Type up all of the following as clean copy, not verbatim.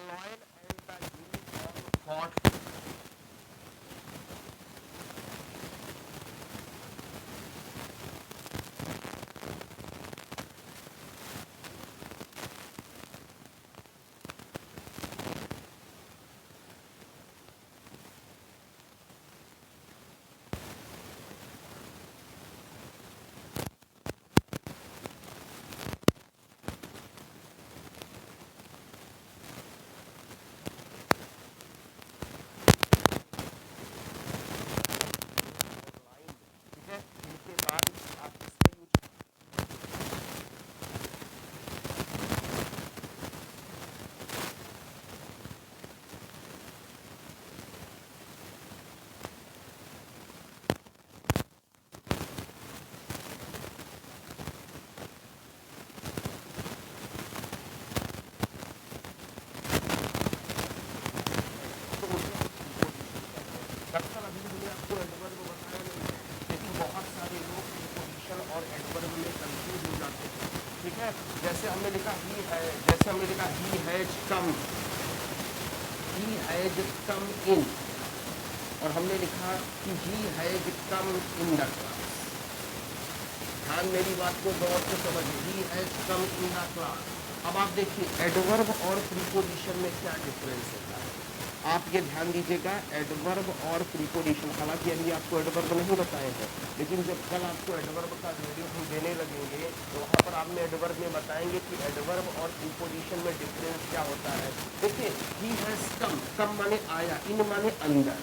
colloid and the uniform hot जैसे हमने लिखा ही है, जैसे हमने लिखा ही हैज कम इन, और हमने लिखा कि he has come in the class. ध्यान मेरी बात को गौर से समझिए, he has come in the class. अब आप देखिए एडवर्ब और प्रीपोजिशन में क्या डिफरेंस होता है, आप ये ध्यान दीजिएगा। एडवर्ब और प्रीपोजिशन, हालांकि अभी आपको एडवर्ब नहीं बताए हैं, लेकिन जब कल आपको एडवर्ब का वीडियो हम देने लगेंगे तो वहाँ पर आपने एडवर्ब में बताएंगे कि एडवर्ब और प्रीपोजिशन में डिफरेंस क्या होता है। देखिए ही हैज कम माने आया, इन माने अंदर,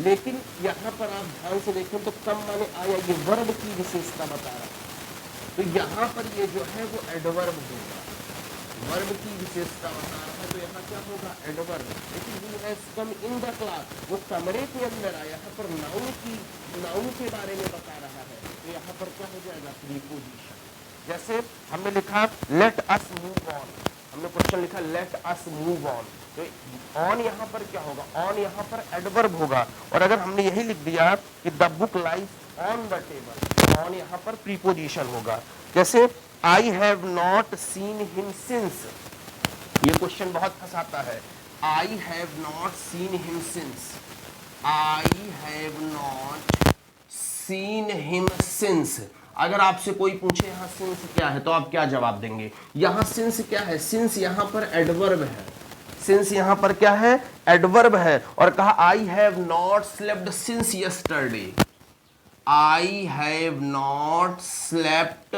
लेकिन यहाँ पर आप ध्यान से देखें तो कम माने आया, ये वर्ब की विशेषता बता रहा है। तो यहाँ पर ये जो है वो एडवर्ब होगा, वर्ब की विशेषता बता रहा है, तो यहाँ क्या होगा एडवर्ब। लेकिन he has come in the class, वो कमरे के अंदर आया, यहाँ पर नाउन के बारे में बता रहा है, तो यहाँ पर क्या हो जाएगा प्रीपोजिशन। जैसे हमने लिखा लेट अस मूव ऑन, हमने क्वेश्चन लिखा लेट अस मूव ऑन, तो ऑन यहाँ पर क्या होगा, ऑन यहाँ पर एडवर्ब होगा। और अगर हमने यही लिख दिया कि the book lies on the table, on यहाँ पर प्रीपोजिशन होगा। जैसे I have not seen him since, ये क्वेश्चन बहुत फंसाता है। I have not seen him since, I have not seen him since. अगर आपसे कोई पूछे यहाँ सिंस क्या है तो आप क्या जवाब देंगे। यहाँ सिंस क्या है, सिंस यहाँ पर एडवर्ब है, सिंस यहाँ पर क्या है एडवर्ब है। और कहा I have not slept since yesterday, I have not slept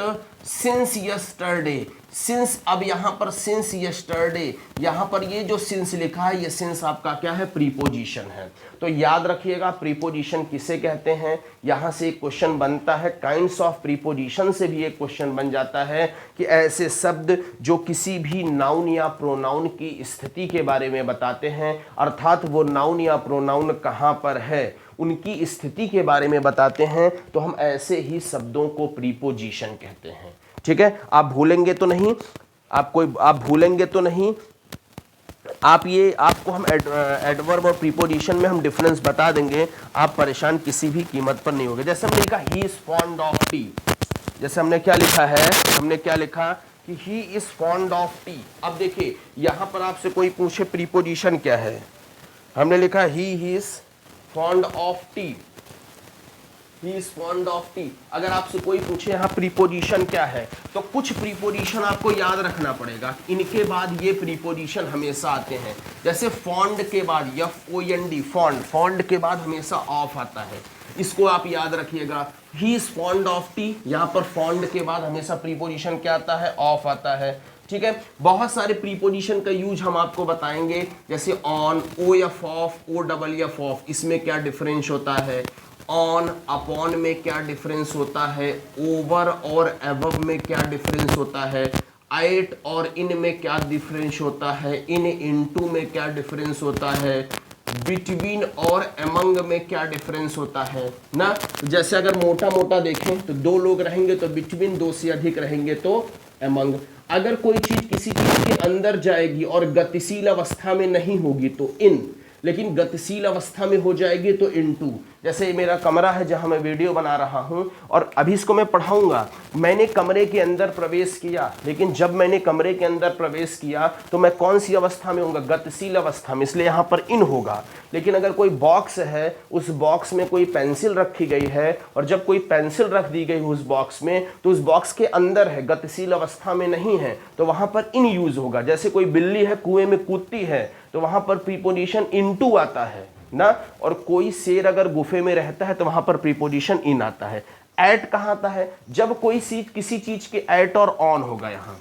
since yesterday. Since, अब यहाँ पर सिंस यस्टरडे, यहाँ पर ये जो सिंस लिखा है ये सिंस आपका क्या है प्रीपोजिशन है। तो याद रखिएगा प्रीपोजिशन किसे कहते हैं। यहाँ से एक क्वेश्चन बनता है, काइंड्स ऑफ प्रीपोजिशन से भी एक क्वेश्चन बन जाता है कि ऐसे शब्द जो किसी भी नाउन या प्रोनाउन की स्थिति के बारे में बताते हैं, अर्थात वो नाउन या प्रोनाउन कहाँ पर है उनकी स्थिति के बारे में बताते हैं, तो हम ऐसे ही शब्दों को प्रीपोजिशन कहते हैं। ठीक है, आप भूलेंगे तो नहीं, आप भूलेंगे तो नहीं। आपको हम एडवर्ब और प्रीपोजिशन में हम डिफरेंस बता देंगे, आप परेशान किसी भी कीमत पर नहीं होंगे। जैसे हमने लिखा he is fond of T, जैसे हमने क्या लिखा है, हमने क्या लिखा कि he is fond of T. अब देखिए यहां पर आपसे कोई पूछे प्रीपोजिशन क्या है, हमने लिखा he is fond of T, he is fond of T. अगर आपसे कोई पूछे यहाँ प्रीपोजिशन क्या है, तो कुछ प्रीपोजिशन आपको याद रखना पड़ेगा, इनके बाद ये प्रीपोजिशन हमेशा आते हैं। जैसे फॉन्ड के बाद FOND, फॉन्ड, फॉन्ड के बाद हमेशा ऑफ आता है, इसको आप याद रखिएगा। He is fond of T, यहाँ पर फॉन्ड के बाद हमेशा प्रीपोजिशन क्या आता है, ऑफ आता है। ठीक है, बहुत सारे प्रीपोजिशन का यूज हम आपको बताएंगे, जैसे on, OF of, OFF of, इसमें क्या डिफरेंस होता है, ऑन अपॉन में क्या डिफरेंस होता है, ओवर और अबव में क्या डिफरेंस होता है, एट और इन में क्या डिफरेंस होता है, इन इनटू में क्या डिफरेंस होता है, बिटवीन और अमंग में क्या डिफरेंस होता है ना। जैसे अगर मोटा मोटा देखें तो दो लोग रहेंगे तो बिटवीन, दो से अधिक रहेंगे तो अमंग। अगर कोई चीज किसी चीज के अंदर जाएगी और गतिशील अवस्था में नहीं होगी तो इन, लेकिन गतिशील अवस्था में हो जाएगी तो इनटू। जैसे मेरा कमरा है जहां मैं वीडियो बना रहा हूं और अभी इसको मैं पढ़ाऊंगा, मैंने कमरे के अंदर प्रवेश किया, लेकिन जब मैंने कमरे के अंदर प्रवेश किया तो मैं कौन सी अवस्था में होऊंगा? गतिशील अवस्था में, इसलिए यहां पर इन होगा। लेकिन अगर कोई बॉक्स है, उस बॉक्स में कोई पेंसिल रखी गई है और जब कोई पेंसिल रख दी गई उस बॉक्स में तो उस बॉक्स के अंदर है, गतिशील अवस्था में नहीं है, तो वहां पर इन यूज होगा। जैसे कोई बिल्ली है कुएं में कूदती है तो वहां पर प्रीपोजिशन इनटू आता है ना, और कोई शेर अगर गुफे में रहता है तो वहां पर प्रीपोजिशन इन आता है। एट कहां आता है? जब कोई चीज किसी चीज के एट और ऑन होगा। यहां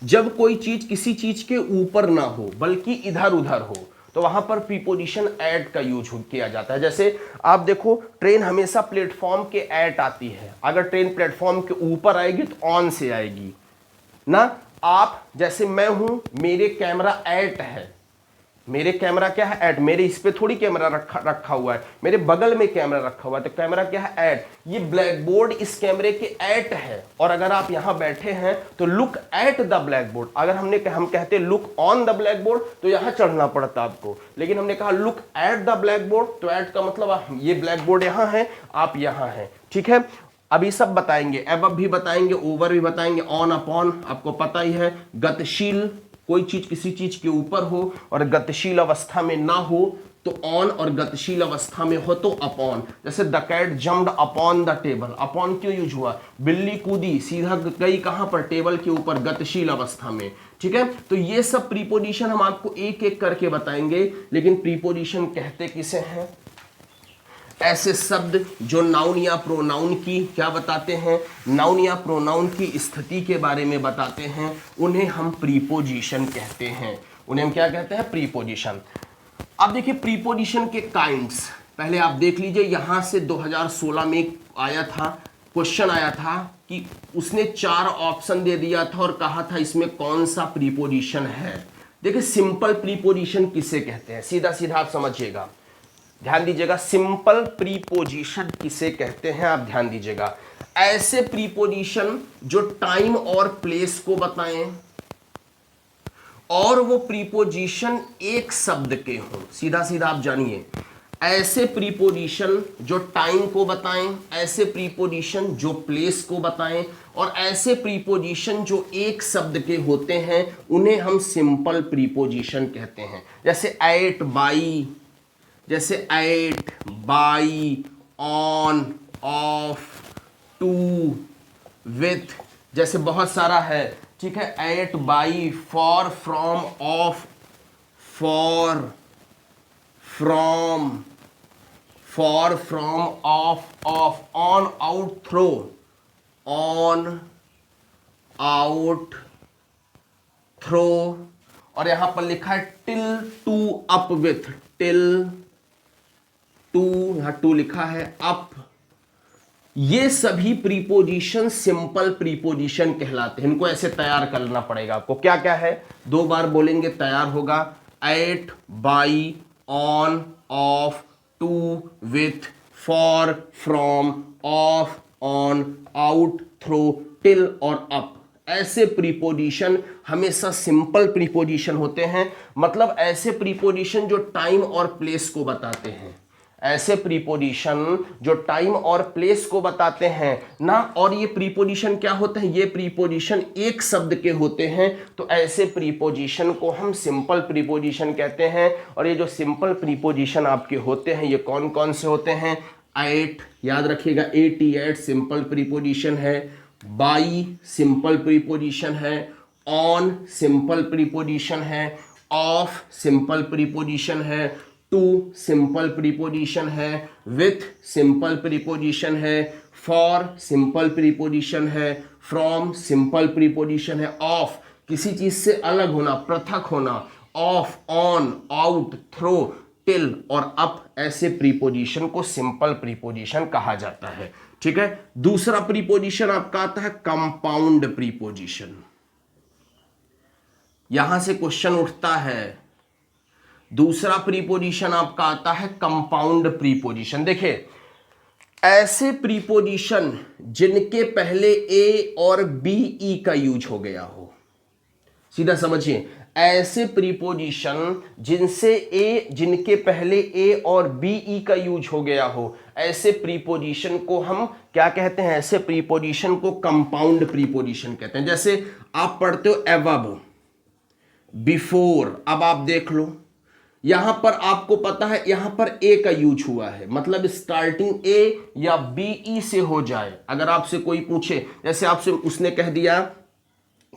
जब कोई चीज किसी चीज के ऊपर ना हो बल्कि इधर उधर हो तो वहां पर प्रीपोजिशन एट का यूज किया जाता है। जैसे आप देखो, ट्रेन हमेशा प्लेटफॉर्म के एट आती है। अगर ट्रेन प्लेटफॉर्म के ऊपर आएगी तो ऑन से आएगी ना। आप जैसे मैं हूं, मेरे कैमरा एट है, मेरे कैमरा क्या है? एट। मेरे इस पे थोड़ी कैमरा रखा हुआ है, मेरे बगल में कैमरा रखा हुआ है, तो कैमरा क्या है? एट। ये ब्लैक बोर्ड इस कैमरे के एट है, और अगर आप यहां बैठे हैं तो look at the black board. अगर हम कहते look on the black board तो यहां चढ़ना पड़ता आपको, लेकिन हमने कहा look at the black board, तो एट का मतलब ये ब्लैक बोर्ड यहां है, आप यहां हैं। ठीक है, अभी सब बताएंगे, एबव भी बताएंगे, ओवर भी बताएंगे, ऑन अपॉन आपको पता ही है। गतिशील, कोई चीज किसी चीज के ऊपर हो और गतिशील अवस्था में ना हो तो ऑन, और गतिशील अवस्था में हो तो अपॉन। जैसे the cat jumped upon the table, upon क्यों यूज हुआ? बिल्ली कूदी, सीधा गई कहां पर? टेबल के ऊपर, गतिशील अवस्था में। ठीक है, तो ये सब प्रीपोजिशन हम आपको एक एक करके बताएंगे। लेकिन प्रीपोजिशन कहते किसे हैं? ऐसे शब्द जो नाउन या प्रोनाउन की क्या बताते हैं? नाउन या प्रोनाउन की स्थिति के बारे में बताते हैं, उन्हें हम प्रीपोजिशन कहते हैं। उन्हें हम क्या कहते हैं? प्रीपोजिशन। अब देखिए प्रीपोजिशन के काइंड्स, पहले आप देख लीजिए। यहां से 2016 में आया था, क्वेश्चन आया था कि उसने 4 ऑप्शन दे दिया था और कहा था इसमें कौन सा प्रीपोजिशन है। देखिए सिंपल प्रीपोजिशन किसे कहते हैं? सीधा सीधा आप समझिएगा, ध्यान दीजिएगा। सिंपल प्रीपोजिशन किसे कहते हैं? आप ध्यान दीजिएगा। ऐसे प्रीपोजिशन जो टाइम और प्लेस को बताएं और वो प्रीपोजिशन एक शब्द के हों। सीधा सीधा आप जानिए, ऐसे प्रीपोजिशन जो टाइम को बताएं, ऐसे प्रीपोजिशन जो प्लेस को बताएं, और ऐसे प्रीपोजिशन जो एक शब्द के होते हैं, उन्हें हम सिंपल प्रीपोजिशन कहते हैं। जैसे एट बाई, जैसे at, by, on, of, to, with, जैसे बहुत सारा है। ठीक है, at, by, for, from, of, for, from, for, from, of, off, on, out, through, on, out, through, और यहां पर लिखा है till, to, up, with, till, to, यहां टू लिखा है, अप। ये सभी प्रीपोजिशन सिंपल प्रीपोजिशन कहलाते हैं। इनको ऐसे तैयार करना पड़ेगा आपको। क्या क्या है? 2 बार बोलेंगे तैयार होगा। At, by, on, of, to, with, for, from, off, on, out, through, till और अप। ऐसे प्रीपोजिशन हमेशा सिंपल प्रीपोजिशन होते हैं, मतलब ऐसे प्रीपोजिशन जो टाइम और प्लेस को बताते हैं। ऐसे प्रीपोजिशन जो टाइम और प्लेस को बताते हैं ना। और ये प्रीपोजिशन क्या होते हैं? ये प्रीपोजिशन एक शब्द के होते हैं, तो ऐसे प्रीपोजिशन को हम सिंपल प्रीपोजिशन कहते हैं। और ये जो सिंपल प्रीपोजिशन आपके होते हैं, ये कौन कौन से होते हैं? एट, याद रखिएगा, 88 सिंपल प्रीपोजिशन है। बाई सिंपल प्रीपोजिशन है। ऑन सिंपल प्रीपोजिशन है। ऑफ सिंपल प्रीपोजिशन है। टू सिंपल प्रीपोजिशन है। विथ सिंपल प्रीपोजिशन है। फॉर सिंपल प्रीपोजिशन है। फ्रॉम सिंपल प्रीपोजिशन है। ऑफ किसी चीज से अलग होना, पृथक होना। Off, on, out, through, till और अप, ऐसे प्रीपोजिशन को सिंपल प्रीपोजिशन कहा जाता है। ठीक है, दूसरा प्रीपोजिशन आपका आता है कंपाउंड प्रीपोजिशन। यहां से क्वेश्चन उठता है, दूसरा प्रीपोजिशन आपका आता है कंपाउंड प्रीपोजिशन। देखिए ऐसे प्रीपोजिशन जिनके पहले ए और बी, ई का यूज हो गया हो। सीधा समझिए, ऐसे प्रीपोजिशन जिनके पहले ए और बी ई का यूज हो गया हो, ऐसे प्रीपोजिशन को हम क्या कहते हैं? ऐसे प्रीपोजिशन को कंपाउंड प्रीपोजिशन कहते हैं। जैसे आप पढ़ते हो एबव, बिफोर। अब आप देख लो, यहां पर आपको पता है यहां पर ए का यूज हुआ है, मतलब स्टार्टिंग ए या बी ई से हो जाए। अगर आपसे कोई पूछे, जैसे आपसे उसने कह दिया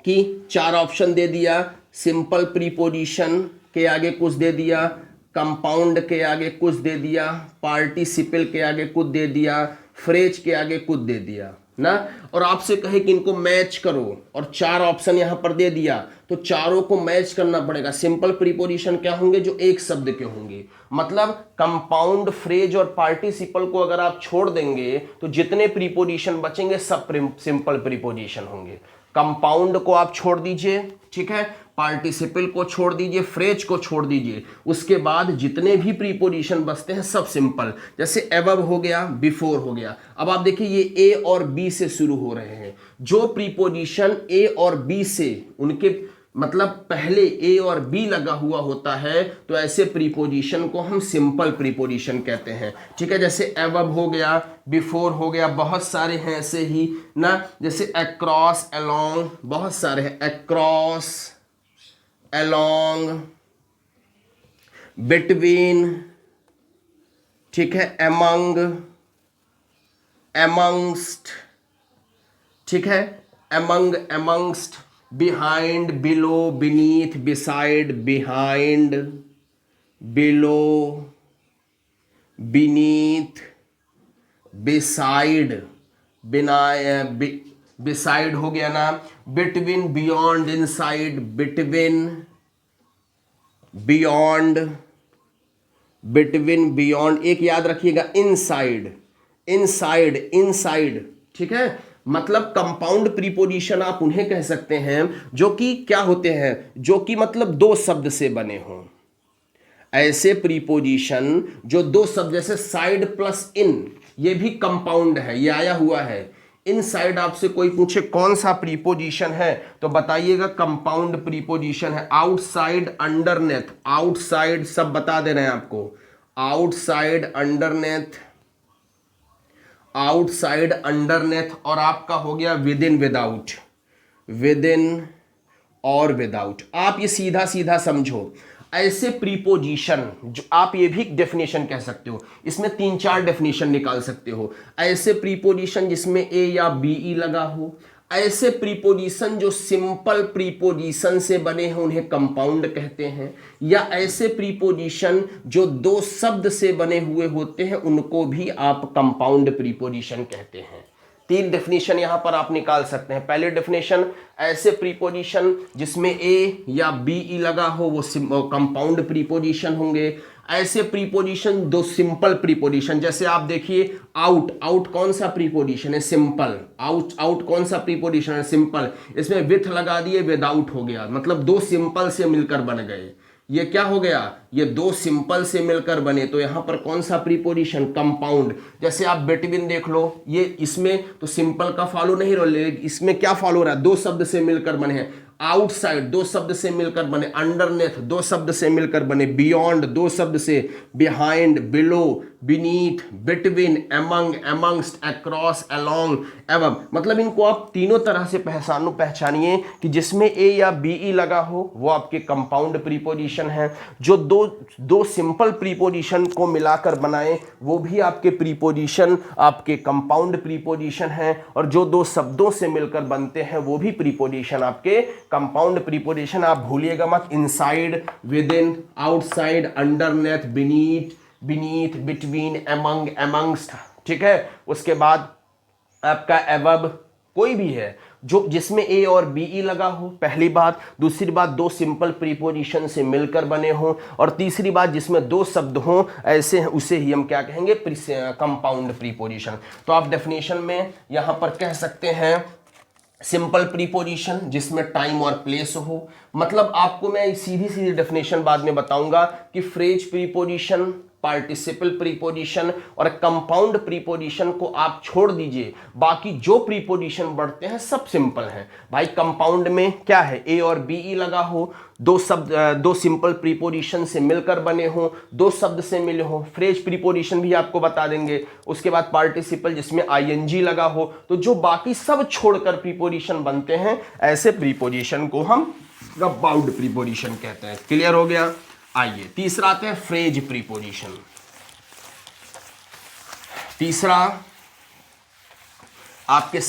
कि 4 ऑप्शन दे दिया, सिंपल प्रीपोजिशन के आगे कुछ दे दिया, कंपाउंड के आगे कुछ दे दिया, पार्टिसिपल के आगे कुछ दे दिया, फ्रेज के आगे कुछ दे दिया ना, और आपसे कहे कि इनको मैच करो और 4 ऑप्शन यहां पर दे दिया, तो चारों को मैच करना पड़ेगा। सिंपल प्रीपोजिशन क्या होंगे? जो एक शब्द के होंगे। मतलब कंपाउंड, फ्रेज और पार्टिसिपल को अगर आप छोड़ देंगे तो जितने प्रीपोजिशन बचेंगे सब सिंपल प्रीपोजिशन होंगे। कंपाउंड को आप छोड़ दीजिए, ठीक है, पार्टिसिपल को छोड़ दीजिए, फ्रेज को छोड़ दीजिए, उसके बाद जितने भी प्रीपोजिशन बचते हैं सब सिंपल। जैसे एबव हो गया, बिफोर हो गया। अब आप देखिए ये ए और बी से शुरू हो रहे हैं। जो प्रीपोजिशन ए और बी से, उनके मतलब पहले ए और बी लगा हुआ होता है, तो ऐसे प्रीपोजिशन को हम सिंपल प्रीपोजिशन कहते हैं, ठीक है। जैसे एबव हो गया, बिफोर हो गया, बहुत सारे हैं ऐसे ही ना। जैसे अक्रॉस, अलोंग, बहुत सारे हैं। अक्रॉस, अलोंग, बिटवीन, ठीक है, अमंग, अमंगस्ट, ठीक है, among, amongst, behind, below, beneath, beside, behind, below, beneath, beside, beside हो गया ना। Between, beyond, inside, between, beyond, between, beyond. एक याद रखिएगा, इनसाइड, इनसाइड, इनसाइड, ठीक है। मतलब कंपाउंड प्रीपोजिशन आप उन्हें कह सकते हैं जो कि क्या होते हैं? जो कि मतलब 2 शब्द से बने हों। ऐसे प्रीपोजिशन जो 2 शब्द, जैसे साइड प्लस इन, ये भी कंपाउंड है, ये आया हुआ है। इनसाइड आपसे कोई पूछे कौन सा प्रीपोजिशन है, तो बताइएगा कंपाउंड प्रीपोजिशन है। आउटसाइड, अंडरनेथ, आउटसाइड सब बता दे रहे हैं आपको। आउटसाइड, अंडरनेथ, आउटसाइड, अंडरनेथ, और आपका हो गया with in, without, with in और विदाउट। आप ये सीधा सीधा समझो। ऐसे प्रीपोजिशन जो आप ये भी डेफिनेशन कह सकते हो, इसमें 3-4 डेफिनेशन निकाल सकते हो। ऐसे प्रीपोजिशन जिसमें ए या बी ई लगा हो, ऐसे प्रीपोजिशन जो सिंपल प्रीपोजिशन से बने हैं उन्हें कंपाउंड कहते हैं, या ऐसे प्रीपोजिशन जो 2 शब्द से बने हुए होते हैं उनको भी आप कंपाउंड प्रीपोजिशन कहते हैं। 3 डेफिनेशन यहां पर आप निकाल सकते हैं। पहले डेफिनेशन, ऐसे प्रीपोजिशन जिसमें ए या बी ई लगा हो वो कंपाउंड प्रीपोजिशन होंगे। ऐसे प्रीपोजिशन 2 सिंपल प्रीपोजिशन, जैसे आप देखिए आउट, आउट कौन सा प्रीपोजिशन है? सिंपल। आउट, आउट कौन सा प्रीपोजिशन है? सिंपल। इसमें विथ लगा दिए, विदाउट हो गया, मतलब 2 सिंपल से मिलकर बन गए। ये क्या हो गया? ये 2 सिंपल से मिलकर बने, तो यहां पर कौन सा प्रीपोजिशन? कंपाउंड। जैसे आप बिटवीन देख लो, ये इसमें तो सिंपल का फॉलो नहीं हो रहा, इसमें क्या फॉलो हो रहा है? 2 शब्द से मिलकर बने हैं। आउटसाइड 2 शब्द से मिलकर बने, अंडरनेथ 2 शब्द से मिलकर बने, बियॉन्ड 2 शब्द से, behind, below, beneath, between, among, amongst, across, along, एवं। मतलब इनको आप तीनों तरह से पहचानिए कि जिसमें ए या बी ई लगा हो वो आपके कंपाउंड प्रीपोजिशन है। जो दो सिंपल प्रीपोजिशन को मिलाकर बनाए वो भी आपके प्रीपोजिशन, आपके कंपाउंड प्रीपोजिशन है। और जो 2 शब्दों से मिलकर बनते हैं वो भी प्रीपोजिशन आपके कंपाउंड प्रीपोजिशन। आप भूलिएगा मत, inside, with in, outside, underneath, beneath, beneath, between, among, amongst, ठीक है। उसके बाद आपका एबव, कोई भी है जो जिसमें ए और बी ई लगा हो, पहली बात। दूसरी बात, 2 सिंपल प्रीपोजिशन से मिलकर बने हों। और तीसरी बात, जिसमें 2 शब्द हों, ऐसे हैं उसे ही हम क्या कहेंगे? Compound preposition. तो आप डेफिनेशन में यहां पर कह सकते हैं सिंपल प्रीपोजिशन जिसमें टाइम और प्लेस हो। मतलब आपको मैं सीधी सीधी डेफिनेशन बाद में बताऊंगा कि फ्रेज प्रीपोजिशन, पार्टिसिपल प्रीपोजिशन और कंपाउंड प्रीपोजिशन को आप छोड़ दीजिए, बाकी जो प्रीपोजिशन बढ़ते हैं सब सिंपल हैं भाई। कंपाउंड में क्या है, ए और बी लगा हो, दो शब्द दो सिंपल प्रीपोजिशन से मिलकर बने हो, दो शब्द से मिले हो, फ्रेज प्रीपोजिशन भी आपको बता देंगे। उसके बाद पार्टिसिपल जिसमें आईएनजी लगा हो, तो जो बाकी सब छोड़कर प्रीपोजिशन बनते हैं ऐसे प्रीपोजिशन को हम बाउंड प्रीपोजिशन कहते हैं। क्लियर हो गया। आइए तीसरा आते हैं फ्रेज प्रीपोजिशन। तीसरा आपके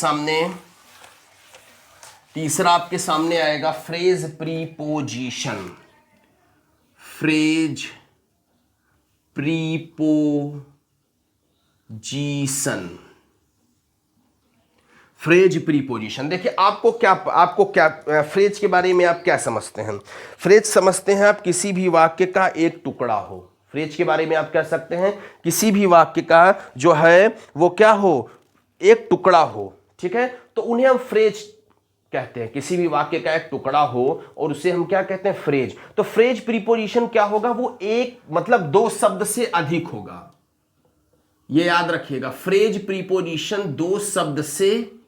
सामने आएगा phrase preposition. Phrase preposition, phrase preposition. देखिए आपको क्या फ्रेज के बारे में आप क्या समझते हैं? फ्रेज समझते हैं आप किसी भी वाक्य का एक टुकड़ा हो। फ्रेज के बारे में आप कह सकते हैं किसी भी वाक्य का जो है वो क्या हो, एक टुकड़ा हो। ठीक है, तो उन्हें हम फ्रेज कहते हैं। किसी भी वाक्य का एक टुकड़ा हो और उसे हम क्या कहते हैं, फ्रेज। तो फ्रेज प्रीपोजिशन क्या होगा, वो एक मतलब दो शब्द से अधिक होगा। ये याद रखिएगा, फ्रेज प्रीपोजिशन दो शब्द से,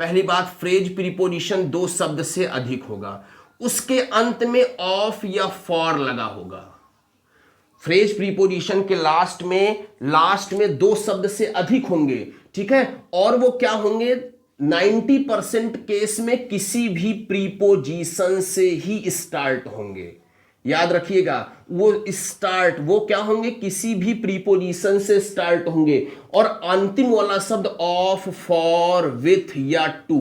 पहली बात फ्रेज प्रीपोजिशन दो शब्द से अधिक होगा, उसके अंत में ऑफ या फॉर लगा होगा। फ्रेज प्रीपोजिशन के लास्ट में दो शब्द से अधिक होंगे। ठीक है, और वो क्या होंगे, 90% केस में किसी भी प्रीपोजिशन से ही स्टार्ट होंगे। याद रखिएगा, वो क्या होंगे, किसी भी प्रीपोजिशन से स्टार्ट होंगे और अंतिम वाला शब्द ऑफ, फॉर, विथ या टू।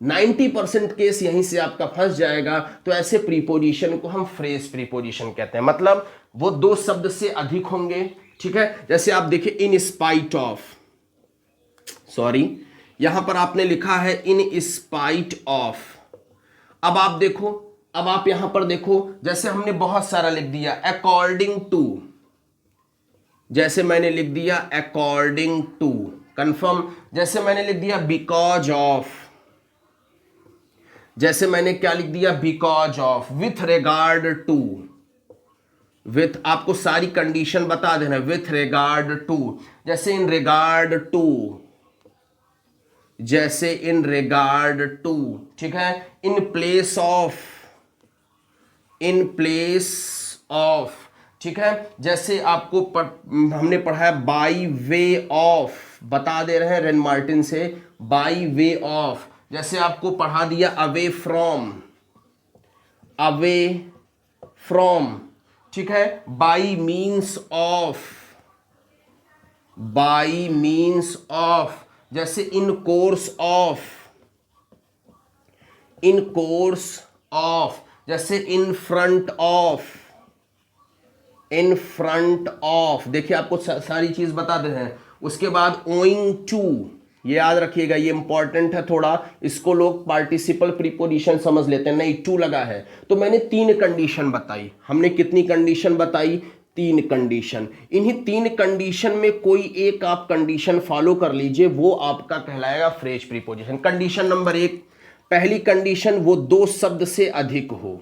90% केस यहीं से आपका फंस जाएगा। तो ऐसे प्रीपोजिशन को हम फ्रेज प्रीपोजिशन कहते हैं, मतलब वो दो शब्द से अधिक होंगे। ठीक है, जैसे आप देखिए इन स्पाइट ऑफ, सॉरी यहां पर आपने लिखा है इन स्पाइट ऑफ। अब आप यहां पर देखो, जैसे हमने बहुत सारा लिख दिया अकॉर्डिंग टू, जैसे मैंने लिख दिया अकॉर्डिंग टू, कंफर्म, जैसे मैंने लिख दिया बिकॉज ऑफ, जैसे मैंने क्या लिख दिया, because of, with regard to, with आपको सारी कंडीशन बता देना, विथ रिगार्ड टू, जैसे इन रिगार्ड टू, जैसे इन रिगार्ड टू। ठीक है, in place of, in place of. ठीक है, जैसे आपको हमने पढ़ा है बाई वे ऑफ, बता दे रहे हैं रेन मार्टिन से, बाई वे ऑफ। जैसे आपको पढ़ा दिया अवे फ्रॉम, अवे फ्रॉम। ठीक है, by means of, by means of. जैसे in course of, in course of. जैसे in front of, in front of. देखिए आपको सारी चीज बता दे रहे हैं। उसके बाद ओइंग टू, ये याद रखिएगा, ये इंपॉर्टेंट है थोड़ा, इसको लोग पार्टिसिपल प्रीपोजिशन समझ लेते हैं, नहीं टू लगा है। तो मैंने 3 कंडीशन बताई। हमने कितनी कंडीशन बताई, 3 कंडीशन। इन्हीं 3 कंडीशन में कोई एक आप कंडीशन फॉलो कर लीजिए, वो आपका कहलाएगा फ्रेज प्रीपोजिशन। कंडीशन नंबर 1, पहली कंडीशन वो दो शब्द से अधिक हो।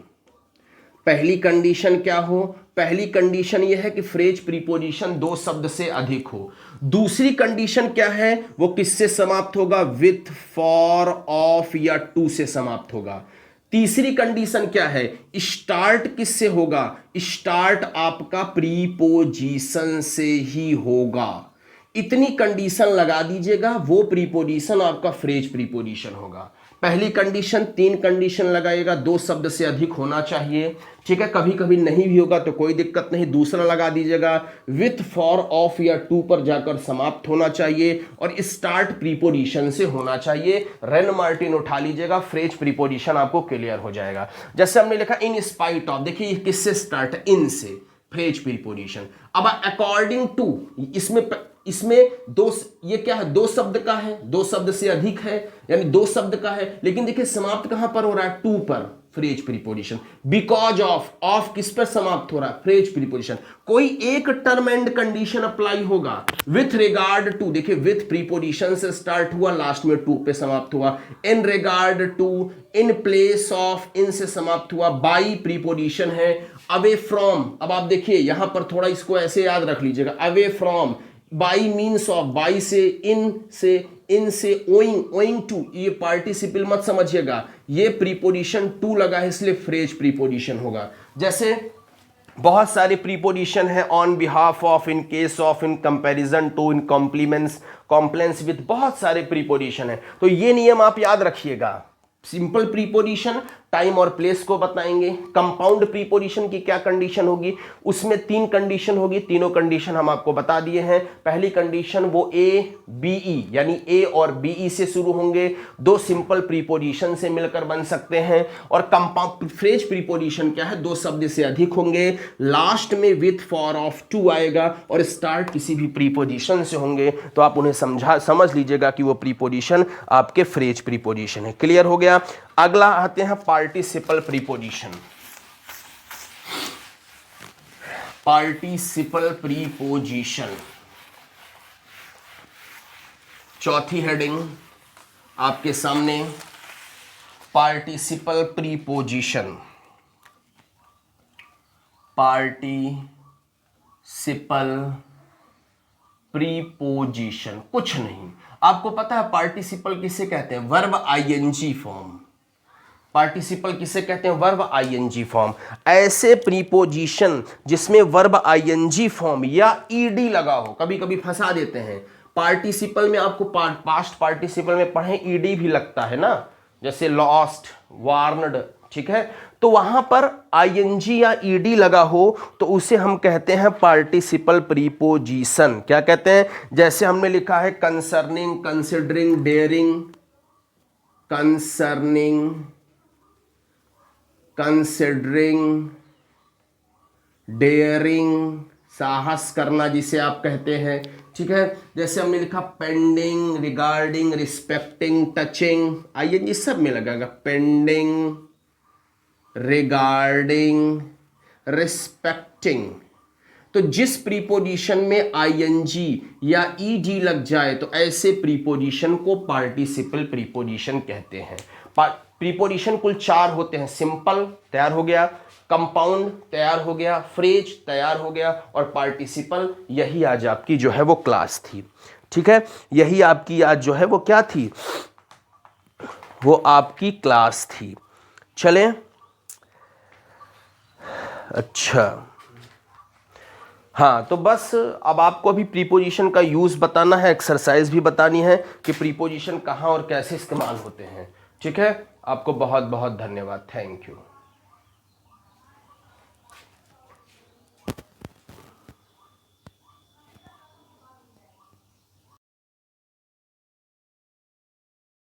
पहली कंडीशन क्या हो, पहली कंडीशन यह है कि फ्रेज प्रीपोजिशन दो शब्द से अधिक हो। दूसरी कंडीशन क्या है, वो किससे समाप्त होगा, विथ, फॉर, ऑफ या टू से समाप्त होगा। तीसरी कंडीशन क्या है, स्टार्ट किससे होगा, स्टार्ट आपका प्रीपोजिशन से ही होगा। इतनी कंडीशन लगा दीजिएगा, वो प्रीपोजिशन आपका फ्रेज प्रीपोजिशन होगा। पहली कंडीशन, 3 कंडीशन लगाइएगा, दो शब्द से अधिक होना चाहिए। ठीक है, कभी कभी नहीं भी होगा तो कोई दिक्कत नहीं, दूसरा लगा दीजिएगा, विथ, फॉर, ऑफ या टू पर जाकर समाप्त होना चाहिए और स्टार्ट प्रीपोजिशन से होना चाहिए। रेन मार्टिन उठा लीजिएगा, फ्रेज प्रीपोजिशन आपको क्लियर हो जाएगा। जैसे हमने लिखा इन स्पाइट ऑफ, देखिए किससे स्टार्ट है, इन से, फ्रेज प्रीपोजिशन। अब अकॉर्डिंग टू, इसमें दो, ये क्या है, दो शब्द का है, दो शब्द से अधिक है, यानी दो शब्द का है, लेकिन देखिए समाप्त कहां पर हो रहा है, टू पर, फ्रेज प्रीपोजिशन। बिकॉज ऑफ किस पर समाप्त हो रहा है, फ्रेज प्रीपोजिशन। कोई एक टर्म एंड कंडीशन अप्लाई होगा, विथ रिगार्ड टू, देखिए विथ प्रीपोजिशन से स्टार्ट हुआ, लास्ट में टू पे समाप्त हुआ। In regard to, in place of, in से समाप्त हुआ। बाई प्रीपोजिशन है, अवे फ्रॉम, अब आप देखिए यहां पर थोड़ा इसको ऐसे याद रख लीजिएगा, away from, by means of, by से, इन से, ओइंग टू, ये पार्टिसिपल मत समझिएगा, ये प्रीपोजिशन टू लगा है इसलिए फ्रेज प्रीपोजिशन होगा। जैसे बहुत सारे प्रीपोजिशन है, on behalf of, in case of, in comparison to, in compliments, compliance with, बहुत सारे प्रीपोजिशन है। तो ये नियम आप याद रखिएगा। सिंपल प्रीपोजिशन टाइम और प्लेस को बताएंगे। कंपाउंड प्रीपोजिशन की क्या कंडीशन होगी, उसमें 3 कंडीशन होगी, तीनों कंडीशन हम आपको बता दिए हैं। पहली कंडीशन वो ए बी ई, यानी ए और बी ई से शुरू होंगे, 2 सिंपल प्रीपोजिशन से मिलकर बन सकते हैं। और कंपाउंड फ्रेज प्रीपोजिशन क्या है, 2 शब्द से अधिक होंगे, लास्ट में विथ, फॉर, ऑफ, टू आएगा और स्टार्ट किसी भी प्रीपोजिशन से होंगे। तो आप उन्हें समझ लीजिएगा कि वो प्रीपोजिशन आपके फ्रेज प्रीपोजिशन है। क्लियर हो गया। अगला आते हैं पार्टिसिपल प्रीपोजिशन। पार्टिसिपल प्रीपोजिशन, चौथी हेडिंग आपके सामने, पार्टिसिपल प्रीपोजिशन। पार्टिसिपल प्रीपोजिशन कुछ नहीं, आपको पता है पार्टिसिपल किसे कहते हैं, वर्ब आईएनजी फॉर्म। पार्टिसिपल किसे कहते हैं, वर्ब आईएनजी फॉर्म। ऐसे प्रीपोजिशन जिसमें वर्ब आईएनजी फॉर्म या ईडी लगा हो, कभी कभी फंसा देते हैं। पार्टिसिपल में आपको पास्ट पार्टिसिपल में पढ़े ईडी भी लगता है ना, जैसे लॉस्ट, वार्नड, ठीक है। तो वहां पर आईएनजी या ईडी लगा हो तो उसे हम कहते हैं पार्टिसिपल प्रीपोजिशन। क्या कहते हैं, जैसे हमने लिखा है concerning, considering, daring, concerning, considering, daring, साहस करना जिसे आप कहते हैं, ठीक है। जैसे हमने लिखा pending, regarding, respecting, touching, ING सब में लगेगा, पेंडिंग, रिगार्डिंग, रिस्पेक्टिंग। तो जिस प्रीपोजिशन में आईएनजी या ईडी लग जाए तो ऐसे प्रीपोजिशन को पार्टिसिपल प्रीपोजिशन कहते हैं। प्रीपोजिशन कुल 4 होते हैं, सिंपल तैयार हो गया, कंपाउंड तैयार हो गया, फ्रेज तैयार हो गया और पार्टिसिपल। यही आज आपकी जो है वो क्लास थी, ठीक है। यही आपकी आज जो है वो क्या थी, वो आपकी क्लास थी। चलें, अच्छा हाँ, तो बस अब आपको अभी प्रीपोजिशन का यूज़ बताना है, एक्सरसाइज भी बतानी है कि प्रीपोजिशन कहाँ और कैसे इस्तेमाल होते हैं, ठीक है। आपको बहुत बहुत धन्यवाद, थैंक यू।